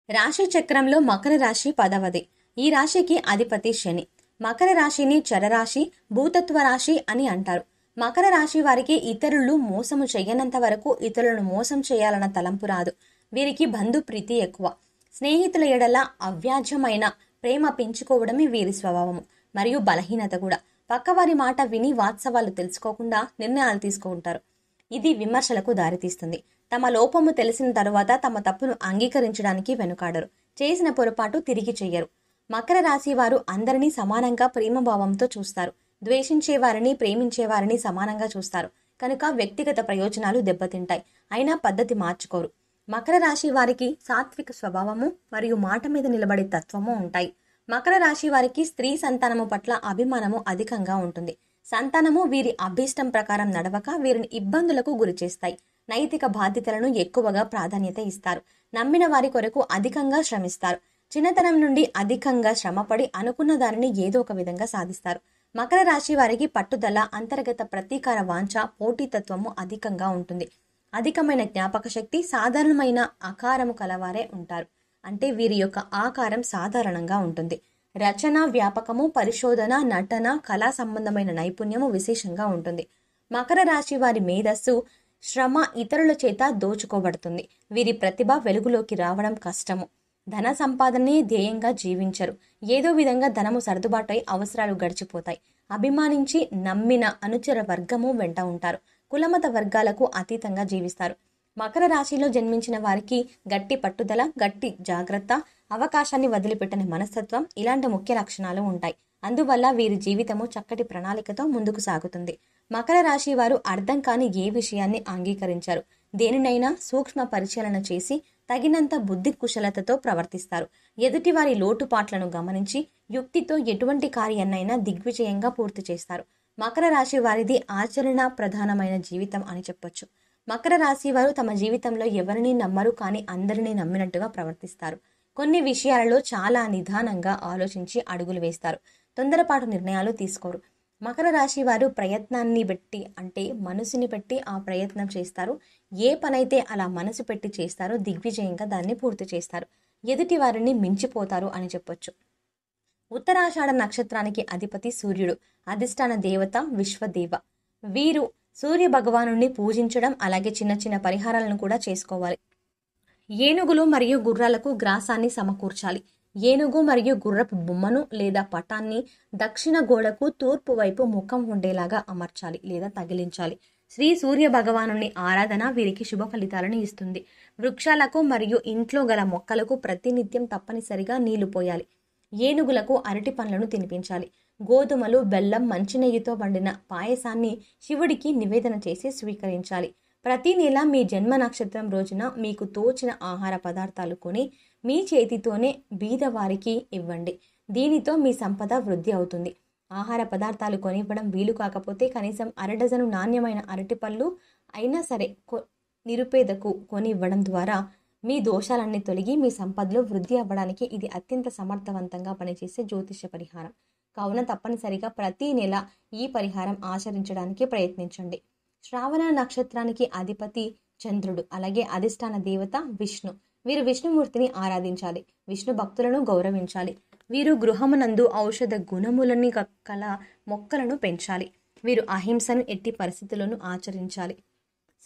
రాశి చక్రంలో మకర రాశి 10వది. ఈ రాశికి అధిపతి శని. మకర రాశిని చరరాశి, భూతత్వ రాశి అని అంటారు. మకర రాశి వారికి ఇతరులు మోసము చెయ్యనంత వరకు ఇతరులను మోసం చేయాలన్న తలంపు రాదు. వీరికి బంధు ప్రీతి ఎక్కువ. స్నేహితుల ఎడల అవ్యాజ్యమైన ప్రేమ పెంచుకోవడమే వీరి స్వభావము మరియు బలహీనత కూడా. పక్కవారి మాట విని వాస్తవాలు తెలుసుకోకుండా నిర్ణయాలు తీసుకుంటారు. ఇది విమర్శలకు దారితీస్తుంది. తమ లోపము తెలిసిన తరువాత తమ తప్పును అంగీకరించడానికి వెనుకాడరు. చేసిన పొరపాటు తిరిగి చెయ్యరు. మకర రాశి వారు అందరినీ సమానంగా ప్రేమభావంతో చూస్తారు. ద్వేషించేవారిని ప్రేమించేవారిని సమానంగా చూస్తారు. కనుక వ్యక్తిగత ప్రయోజనాలు దెబ్బతింటాయి. అయినా పద్ధతి మార్చుకోరు. మకర రాశి వారికి సాత్విక స్వభావము మరియు మాట మీద నిలబడే తత్వము ఉంటాయి. మకర రాశి వారికి స్త్రీ సంతానము పట్ల అభిమానము అధికంగా ఉంటుంది. సంతానము వీరి అభీష్టం ప్రకారం నడవక వీరిని ఇబ్బందులకు గురి చేస్తాయి. నైతిక బాధ్యతలను ఎక్కువగా ప్రాధాన్యత ఇస్తారు. నమ్మిన వారి కొరకు అధికంగా శ్రమిస్తారు. చిన్నతనం నుండి అధికంగా శ్రమపడి అనుకున్న దానిని ఏదో ఒక విధంగా సాధిస్తారు. మకర రాశి వారికి పట్టుదల, అంతర్గత ప్రతీకార వాంఛ, పోటీతత్వము అధికంగా ఉంటుంది. అధికమైన జ్ఞాపక శక్తి, సాధారణమైన ఆకారము కలవారే ఉంటారు. అంటే వీరి యొక్క ఆకారం సాధారణంగా ఉంటుంది. రచన, వ్యాపకము, పరిశోధన, నటన, కళా సంబంధమైన నైపుణ్యము విశేషంగా ఉంటుంది. మకర రాశి వారి మేధస్సు, శ్రమ ఇతరుల చేత దోచుకోబడుతుంది. వీరి ప్రతిభ వెలుగులోకి రావడం కష్టము. ధన సంపాదనే ధ్యేయంగా జీవించరు. ఏదో విధంగా ధనము సర్దుబాటై అవసరాలు గడిచిపోతాయి. అభిమానించి నమ్మిన అనుచర వర్గము వెంట ఉంటారు. కులమత వర్గాలకు అతీతంగా జీవిస్తారు. మకర రాశిలో జన్మించిన వారికి గట్టి పట్టుదల, గట్టి జాగ్రత్త, అవకాశాన్ని వదిలిపెట్టని మనస్తత్వం ఇలాంటి ముఖ్య లక్షణాలు ఉంటాయి. అందువల్ల వీరి జీవితము చక్కటి ప్రణాళికతో ముందుకు సాగుతుంది. మకర రాశి వారు అర్థం కాని ఏ విషయాన్ని అంగీకరించారు. దేనినైనా సూక్ష్మ పరిశీలన చేసి తగినంత బుద్ధి కుశలతతో ప్రవర్తిస్తారు. ఎదుటివారి లోటుపాట్లను గమనించి యుక్తితో ఎటువంటి కార్యాన్నైనా దిగ్విజయంగా పూర్తి చేస్తారు. మకర రాశి వారిది ఆచరణ ప్రధానమైన జీవితం అని చెప్పొచ్చు. మకర రాశి వారు తమ జీవితంలో ఎవరిని నమ్మరు, కానీ అందరినీ నమ్మినట్టుగా ప్రవర్తిస్తారు. కొన్ని విషయాలలో చాలా నిదానంగా ఆలోచించి అడుగులు వేస్తారు. తొందరపాటు నిర్ణయాలు తీసుకోరు. మకర రాశి వారు ప్రయత్నాన్ని బట్టి, అంటే మనసుని పెట్టి ఆ ప్రయత్నం చేస్తారు. ఏ పనైతే అలా మనసు పెట్టి చేస్తారో దిగ్విజయంగా దాన్ని పూర్తి చేస్తారు. ఎదుటి వారిని మించిపోతారు అని చెప్పొచ్చు. ఉత్తరాషాఢ నక్షత్రానికి అధిపతి సూర్యుడు. అధిష్టాన దేవత విశ్వదేవ. వీరు సూర్య భగవానుని పూజించడం, అలాగే చిన్న చిన్న పరిహారాలను కూడా చేసుకోవాలి. ఏనుగులు మరియు గుర్రాలకు గ్రాసాన్ని సమకూర్చాలి. ఏనుగు మరియు గుర్రపు బొమ్మను లేదా పటాన్ని దక్షిణ గోడకు తూర్పు వైపు ముఖం ఉండేలాగా అమర్చాలి లేదా తగిలించాలి. శ్రీ సూర్య భగవానుని ఆరాధన వీరికి శుభ ఫలితాలను ఇస్తుంది. వృక్షాలకు మరియు ఇంట్లో గల మొక్కలకు ప్రతినిత్యం తప్పనిసరిగా నీళ్లు పోయాలి. ఏనుగులకు అరటి పండ్లను తినిపించాలి. గోధుమలు, బెల్లం, మంచినెయ్యితో వండిన పాయసాన్ని శివుడికి నివేదన చేసి స్వీకరించాలి. ప్రతి నెల మీ జన్మ నక్షత్రం రోజున మీకు తోచిన ఆహార పదార్థాలు కొని మీ చేతితోనే బీదవారికి ఇవ్వండి. దీనితో మీ సంపద వృద్ధి అవుతుంది. ఆహార పదార్థాలు కొనివ్వడం వీలు కాకపోతే కనీసం అరడజను నాణ్యమైన అరటిపళ్ళు అయినా సరే నిరుపేదకు కొనివ్వడం ద్వారా మీ దోషాలన్నీ తొలగి మీ సంపదలో వృద్ధి అవ్వడానికి ఇది అత్యంత సమర్థవంతంగా పనిచేసే జ్యోతిష పరిహారం. కావున తప్పనిసరిగా ప్రతి నెల ఈ పరిహారం ఆచరించడానికి ప్రయత్నించండి. శ్రావణ నక్షత్రానికి అధిపతి చంద్రుడు, అలాగే అధిష్టాన దేవత విష్ణు. వీరు విష్ణుమూర్తిని ఆరాధించాలి. విష్ణు భక్తులను గౌరవించాలి. వీరు గృహమునందు ఔషధ గుణములని కల మొక్కలను పెంచాలి. వీరు అహింసను ఎట్టి పరిస్థితులను ఆచరించాలి.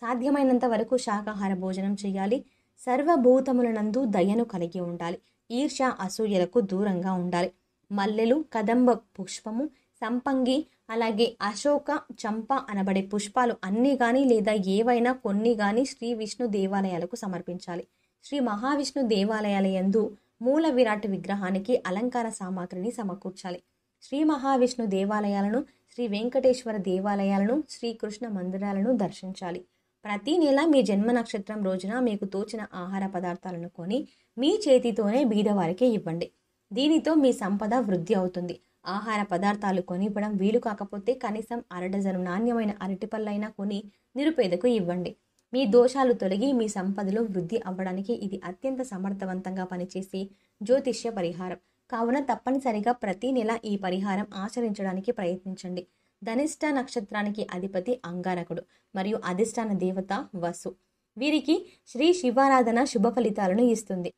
సాధ్యమైనంత వరకు శాకాహార భోజనం చేయాలి. సర్వభూతములనందు దయను కలిగి ఉండాలి. ఈర్ష్య, అసూయలకు దూరంగా ఉండాలి. మల్లెలు, కదంబ పుష్పము, సంపంగి, అలాగే అశోక, చంప అనబడే పుష్పాలు అన్ని గాని లేదా ఏవైనా కొన్ని గాని శ్రీ విష్ణు దేవాలయాలకు సమర్పించాలి. శ్రీ మహావిష్ణు దేవాలయాలయందు మూల విరాట్ విగ్రహానికి అలంకార సామాగ్రిని సమకూర్చాలి. శ్రీ మహావిష్ణు దేవాలయాలను, శ్రీ వెంకటేశ్వర దేవాలయాలను, శ్రీకృష్ణ మందిరాలను దర్శించాలి. ప్రతి నెల మీ జన్మ నక్షత్రం రోజున మీకు తోచిన ఆహార పదార్థాలను కొని మీ చేతితోనే బీదవారికి ఇవ్వండి. దీనితో మీ సంపద వృద్ధి అవుతుంది. ఆహార పదార్థాలు కొనివ్వడం వీలు కాకపోతే కనీసం అరడజను నాణ్యమైన అరటిపళ్ళైనా కొని నిరుపేదకు ఇవ్వండి. మీ దోషాలు తొలగి మీ సంపదలో వృద్ధి అవ్వడానికి ఇది అత్యంత సమర్థవంతంగా పనిచేసే జ్యోతిష్య పరిహారం. కావున తప్పనిసరిగా ప్రతి నెల ఈ పరిహారం ఆచరించడానికి ప్రయత్నించండి. ధనిష్ట నక్షత్రానికి అధిపతి అంగారకుడు మరియు అధిష్టాన దేవత వసు. వీరికి శ్రీ శివారాధన శుభ ఫలితాలను ఇస్తుంది.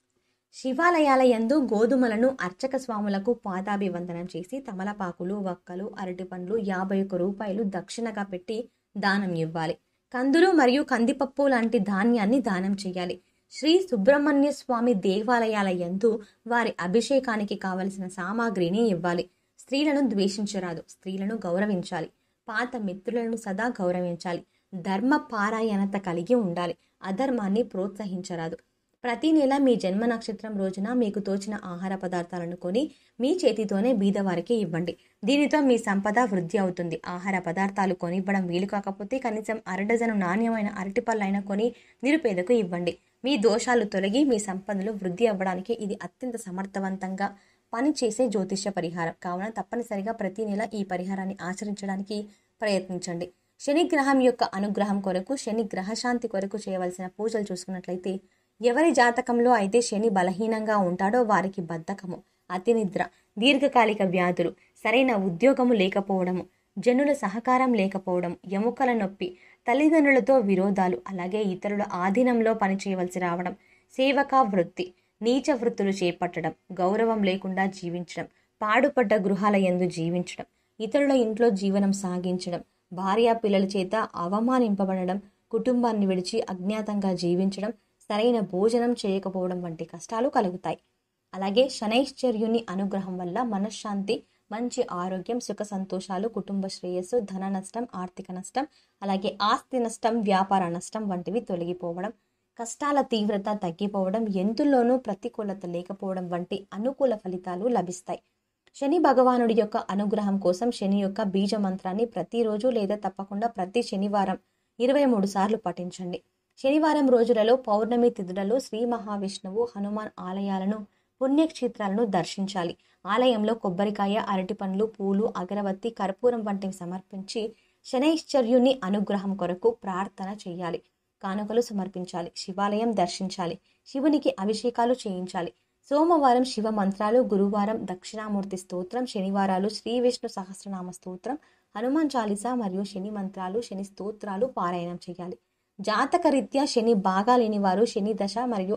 శివాలయాల యందు గోధుమలను అర్చక స్వాములకు పాదాభివందనం చేసి తమలపాకులు, వక్కలు, అరటిపండ్లు 51 రూపాయలు దక్షిణగా పెట్టి దానం ఇవ్వాలి. కందులు మరియు కందిపప్పు లాంటి ధాన్యాన్ని దానం చేయాలి. శ్రీ సుబ్రహ్మణ్య స్వామి దేవాలయాల యందు వారి అభిషేకానికి కావలసిన సామాగ్రిని ఇవ్వాలి. స్త్రీలను ద్వేషించరాదు, స్త్రీలను గౌరవించాలి. పాత మిత్రులను సదా గౌరవించాలి. ధర్మ పారాయణత కలిగి ఉండాలి. అధర్మాన్ని ప్రోత్సహించరాదు. ప్రతి నెల మీ జన్మ నక్షత్రం రోజున మీకు తోచిన ఆహార పదార్థాలను కొని మీ చేతితోనే బీదవారికి ఇవ్వండి. దీనితో మీ సంపద వృద్ధి అవుతుంది. ఆహార పదార్థాలు కొనివ్వడం వీలు కాకపోతే కనీసం 1/2 డజను నాణ్యమైన అరటిపళ్ళైనా కొని నిరుపేదకు ఇవ్వండి. మీ దోషాలు తొలగి మీ సంపదలు వృద్ధి అవ్వడానికి ఇది అత్యంత సమర్థవంతంగా పనిచేసే జ్యోతిష్య పరిహారం. కావున తప్పనిసరిగా ప్రతి నెల ఈ పరిహారాన్ని ఆచరించడానికి ప్రయత్నించండి. శని గ్రహం యొక్క అనుగ్రహం కొరకు, శని గ్రహశాంతి కొరకు చేయవలసిన పూజలు చూసుకున్నట్లయితే, ఎవరి జాతకంలో అయితే శని బలహీనంగా ఉంటాడో వారికి బద్ధకము, అతినిద్ర, దీర్ఘకాలిక వ్యాధులు, సరైన ఉద్యోగము లేకపోవడము, జనుల సహకారం లేకపోవడం, ఎముకల నొప్పి, తల్లిదండ్రులతో విరోధాలు, అలాగే ఇతరుల ఆధీనంలో పనిచేయవలసి రావడం, సేవకా వృత్తి, నీచ వృత్తులు చేపట్టడం, గౌరవం లేకుండా జీవించడం, పాడుపడ్డ గృహాల యందు జీవించడం, ఇతరుల ఇంట్లో జీవనం సాగించడం, భార్యా పిల్లల చేత అవమానింపబడడం, కుటుంబాన్ని విడిచి అజ్ఞాతంగా జీవించడం, సరైన భోజనం చేయకపోవడం వంటి కష్టాలు కలుగుతాయి. అలాగే శనైశ్చర్యుని అనుగ్రహం వల్ల మనశ్శాంతి, మంచి ఆరోగ్యం, సుఖ సంతోషాలు, కుటుంబ శ్రేయస్సు, ధన నష్టం, ఆర్థిక నష్టం, అలాగే ఆస్తి నష్టం, వ్యాపార నష్టం వంటివి తొలగిపోవడం, కష్టాల తీవ్రత తగ్గిపోవడం, ఎందులోనూ ప్రతికూలత లేకపోవడం వంటి అనుకూల ఫలితాలు లభిస్తాయి. శని భగవానుడి యొక్క అనుగ్రహం కోసం శని యొక్క బీజ మంత్రాన్ని ప్రతిరోజు లేదా తప్పకుండా ప్రతి శనివారం 23 సార్లు పఠించండి. శనివారం రోజులలో పౌర్ణమి తిథులలో శ్రీ మహావిష్ణువు, హనుమాన్ ఆలయాలను, పుణ్యక్షేత్రాలను దర్శించాలి. ఆలయంలో కొబ్బరికాయ, అరటిపండ్లు, పూలు, అగరబత్తి, కర్పూరం వంటివి సమర్పించి శనైశ్చర్యుని అనుగ్రహం కొరకు ప్రార్థన చేయాలి. కానుకలు సమర్పించాలి. శివాలయం దర్శించాలి. శివునికి అభిషేకాలు చేయించాలి. సోమవారం శివ మంత్రాలు, గురువారం దక్షిణామూర్తి స్తోత్రం, శనివారాలు శ్రీ విష్ణు సహస్రనామ స్తోత్రం, హనుమాన్ చాలీసా మరియు శని మంత్రాలు, శని స్తోత్రాలు పారాయణం చేయాలి. జాతక రీత్యా శని బాగా లేని వారు, శని దశ మరియు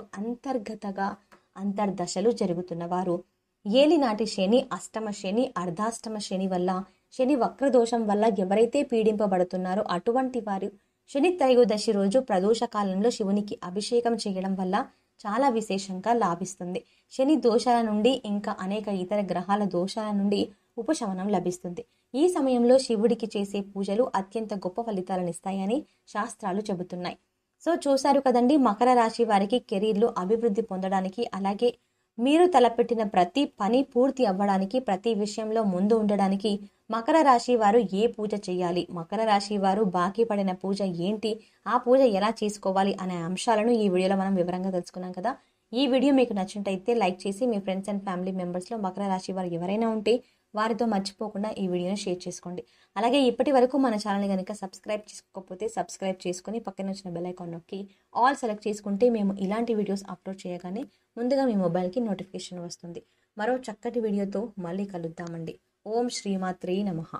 అంతర్దశలు జరుగుతున్నవారు, ఏలినాటి శని, అష్టమ శని, అర్ధాష్టమ శని వల్ల, శని వక్రదోషం వల్ల ఎవరైతే పీడింపబడుతున్నారో అటువంటి వారు శని త్రయోదశి రోజు ప్రదోష కాలంలో శివునికి అభిషేకం చేయడం వల్ల చాలా విశేషంగా లాభిస్తుంది. శని దోషాల నుండి ఇంకా అనేక ఇతర గ్రహాల దోషాల నుండి ఉపశమనం లభిస్తుంది. ఈ సమయంలో శివుడికి చేసే పూజలు అత్యంత గొప్ప ఫలితాలను ఇస్తాయని శాస్త్రాలు చెబుతున్నాయి. సో చూశారు కదండి, మకర రాశి వారికి కెరీర్లో అభివృద్ధి పొందడానికి, అలాగే మీరు తలపెట్టిన ప్రతి పని పూర్తి అవ్వడానికి, ప్రతి విషయంలో ముందు ఉండడానికి మకర రాశి వారు ఏ పూజ చేయాలి, మకర రాశి వారు బాకీ పడిన పూజ ఏంటి, ఆ పూజ ఎలా చేసుకోవాలి అనే అంశాలను ఈ వీడియోలో మనం వివరంగా తెలుసుకున్నాం కదా. ఈ వీడియో మీకు నచ్చినట్టయితే లైక్ చేసి మీ ఫ్రెండ్స్ అండ్ ఫ్యామిలీ మెంబర్స్లో మకర రాశి వారు ఎవరైనా ఉంటే వారితో మర్చిపోకుండా ఈ వీడియోని షేర్ చేసుకోండి. అలాగే ఇప్పటి వరకు మన ఛానల్ని కనుక సబ్స్క్రైబ్ చేసుకోకపోతే సబ్స్క్రైబ్ చేసుకుని పక్కన వచ్చిన బెల్ ఐకాన్ నొక్కి ఆల్ సెలెక్ట్ చేసుకుంటే మేము ఇలాంటి వీడియోస్ అప్లోడ్ చేయగానే ముందుగా మీ మొబైల్కి నోటిఫికేషన్ వస్తుంది. మరో చక్కటి వీడియోతో మళ్ళీ కలుద్దామండి. ఓం శ్రీమాత్రే నమః.